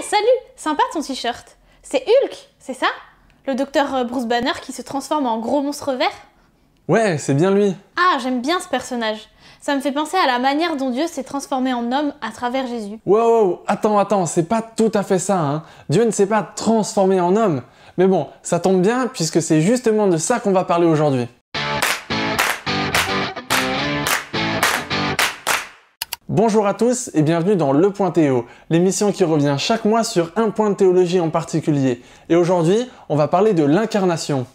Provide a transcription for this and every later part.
Salut! Sympa ton t-shirt. C'est Hulk, c'est ça? Le docteur Bruce Banner qui se transforme en gros monstre vert? Ouais, c'est bien lui. Ah, j'aime bien ce personnage. Ça me fait penser à la manière dont Dieu s'est transformé en homme à travers Jésus. Wow, attends, c'est pas tout à fait ça, hein. Dieu ne s'est pas transformé en homme. Mais bon, ça tombe bien puisque c'est justement de ça qu'on va parler aujourd'hui. Bonjour à tous et bienvenue dans Le Point Théo, l'émission qui revient chaque mois sur un point de théologie en particulier. Et aujourd'hui, on va parler de l'incarnation.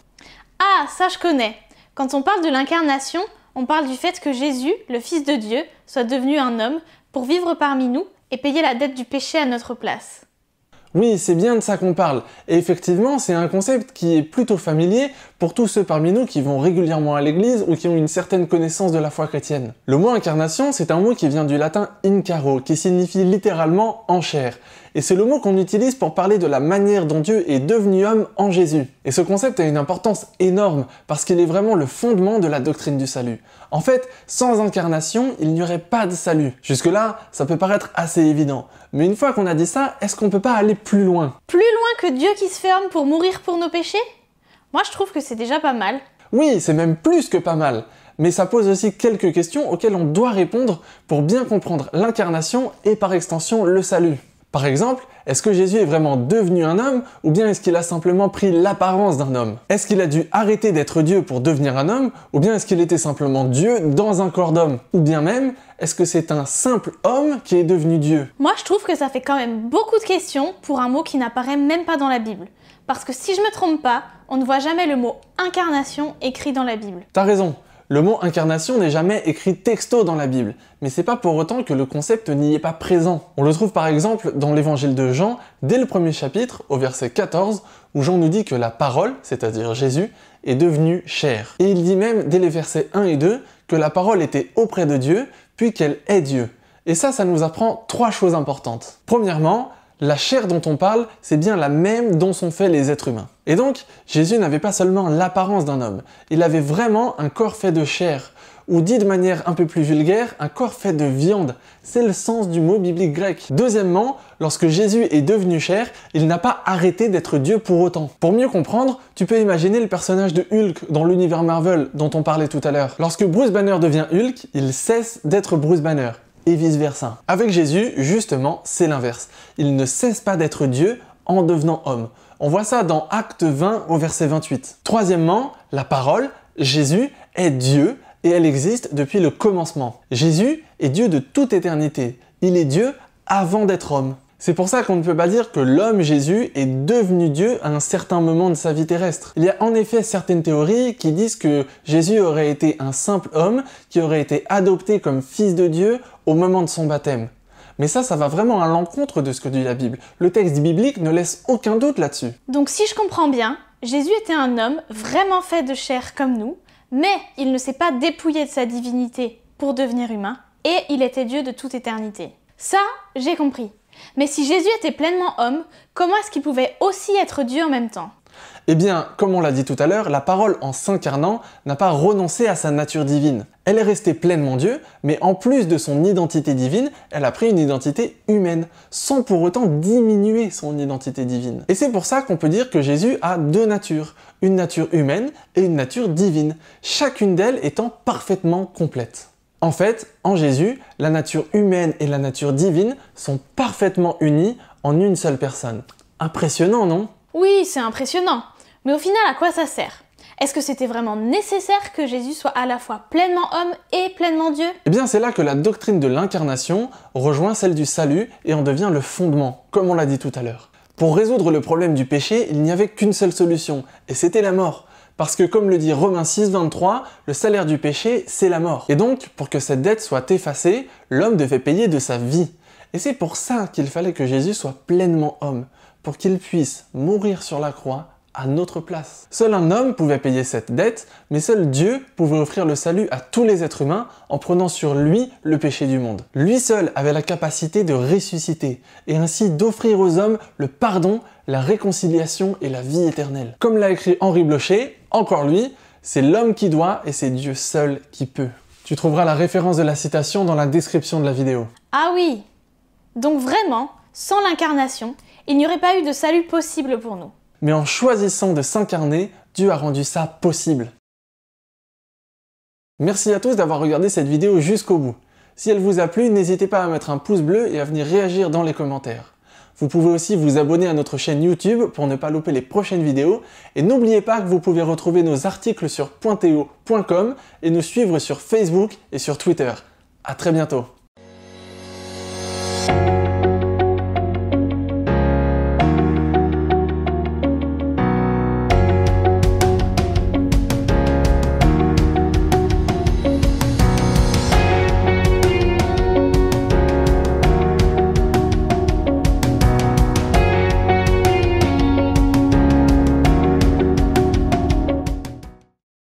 Ah, ça je connais. Quand on parle de l'incarnation, on parle du fait que Jésus, le Fils de Dieu, soit devenu un homme pour vivre parmi nous et payer la dette du péché à notre place. Oui, c'est bien de ça qu'on parle. Et effectivement, c'est un concept qui est plutôt familier pour tous ceux parmi nous qui vont régulièrement à l'église ou qui ont une certaine connaissance de la foi chrétienne. Le mot incarnation, c'est un mot qui vient du latin incaro, qui signifie littéralement en chair. Et c'est le mot qu'on utilise pour parler de la manière dont Dieu est devenu homme en Jésus. Et ce concept a une importance énorme parce qu'il est vraiment le fondement de la doctrine du salut. En fait, sans incarnation, il n'y aurait pas de salut. Jusque-là, ça peut paraître assez évident. Mais une fois qu'on a dit ça, est-ce qu'on peut pas aller plus loin? Plus loin que Dieu qui se fait homme pour mourir pour nos péchés? Moi je trouve que c'est déjà pas mal. Oui, c'est même plus que pas mal. Mais ça pose aussi quelques questions auxquelles on doit répondre pour bien comprendre l'incarnation et par extension le salut. Par exemple, est-ce que Jésus est vraiment devenu un homme ou bien est-ce qu'il a simplement pris l'apparence d'un homme? Est-ce qu'il a dû arrêter d'être Dieu pour devenir un homme ou bien est-ce qu'il était simplement Dieu dans un corps d'homme? Ou bien même, est-ce que c'est un simple homme qui est devenu Dieu? Moi je trouve que ça fait quand même beaucoup de questions pour un mot qui n'apparaît même pas dans la Bible. Parce que si je me trompe pas, on ne voit jamais le mot incarnation écrit dans la Bible. T'as raison. Le mot incarnation n'est jamais écrit texto dans la Bible, mais c'est pas pour autant que le concept n'y est pas présent. On le trouve par exemple dans l'évangile de Jean, dès le premier chapitre, au verset 14, où Jean nous dit que la parole, c'est-à-dire Jésus, est devenue chair. Et il dit même, dès les versets 1 et 2, que la parole était auprès de Dieu, puis qu'elle est Dieu. Et ça nous apprend trois choses importantes. Premièrement, la chair dont on parle, c'est bien la même dont sont faits les êtres humains. Et donc, Jésus n'avait pas seulement l'apparence d'un homme, il avait vraiment un corps fait de chair, ou dit de manière un peu plus vulgaire, un corps fait de viande. C'est le sens du mot biblique grec. Deuxièmement, lorsque Jésus est devenu chair, il n'a pas arrêté d'être Dieu pour autant. Pour mieux comprendre, tu peux imaginer le personnage de Hulk dans l'univers Marvel dont on parlait tout à l'heure. Lorsque Bruce Banner devient Hulk, il cesse d'être Bruce Banner. Et vice-versa. Avec Jésus, justement, c'est l'inverse. Il ne cesse pas d'être Dieu en devenant homme. On voit ça dans Acte 20 au verset 28. Troisièmement, la parole, Jésus, est Dieu et elle existe depuis le commencement. Jésus est Dieu de toute éternité. Il est Dieu avant d'être homme. C'est pour ça qu'on ne peut pas dire que l'homme Jésus est devenu Dieu à un certain moment de sa vie terrestre. Il y a en effet certaines théories qui disent que Jésus aurait été un simple homme qui aurait été adopté comme fils de Dieu au moment de son baptême. Mais ça va vraiment à l'encontre de ce que dit la Bible. Le texte biblique ne laisse aucun doute là-dessus. Donc si je comprends bien, Jésus était un homme vraiment fait de chair comme nous, mais il ne s'est pas dépouillé de sa divinité pour devenir humain, et il était Dieu de toute éternité. Ça, j'ai compris. Mais si Jésus était pleinement homme, comment est-ce qu'il pouvait aussi être Dieu en même temps? Eh bien, comme on l'a dit tout à l'heure, la parole en s'incarnant n'a pas renoncé à sa nature divine. Elle est restée pleinement Dieu, mais en plus de son identité divine, elle a pris une identité humaine, sans pour autant diminuer son identité divine. Et c'est pour ça qu'on peut dire que Jésus a deux natures, une nature humaine et une nature divine, chacune d'elles étant parfaitement complète. En fait, en Jésus, la nature humaine et la nature divine sont parfaitement unies en une seule personne. Impressionnant, non? Oui, c'est impressionnant. Mais au final, à quoi ça sert? Est-ce que c'était vraiment nécessaire que Jésus soit à la fois pleinement homme et pleinement Dieu? Eh bien, c'est là que la doctrine de l'incarnation rejoint celle du salut et en devient le fondement, comme on l'a dit tout à l'heure. Pour résoudre le problème du péché, il n'y avait qu'une seule solution, et c'était la mort. Parce que comme le dit Romains 6, 23, le salaire du péché, c'est la mort. Et donc, pour que cette dette soit effacée, l'homme devait payer de sa vie. Et c'est pour ça qu'il fallait que Jésus soit pleinement homme, pour qu'il puisse mourir sur la croix à notre place. Seul un homme pouvait payer cette dette, mais seul Dieu pouvait offrir le salut à tous les êtres humains en prenant sur lui le péché du monde. Lui seul avait la capacité de ressusciter, et ainsi d'offrir aux hommes le pardon, la réconciliation et la vie éternelle. Comme l'a écrit Henri Blocher, encore lui, c'est l'homme qui doit et c'est Dieu seul qui peut. Tu trouveras la référence de la citation dans la description de la vidéo. Ah oui! Donc vraiment, sans l'incarnation, il n'y aurait pas eu de salut possible pour nous. Mais en choisissant de s'incarner, Dieu a rendu ça possible. Merci à tous d'avoir regardé cette vidéo jusqu'au bout. Si elle vous a plu, n'hésitez pas à mettre un pouce bleu et à venir réagir dans les commentaires. Vous pouvez aussi vous abonner à notre chaîne YouTube pour ne pas louper les prochaines vidéos. Et n'oubliez pas que vous pouvez retrouver nos articles sur pointeo.com et nous suivre sur Facebook et sur Twitter. À très bientôt.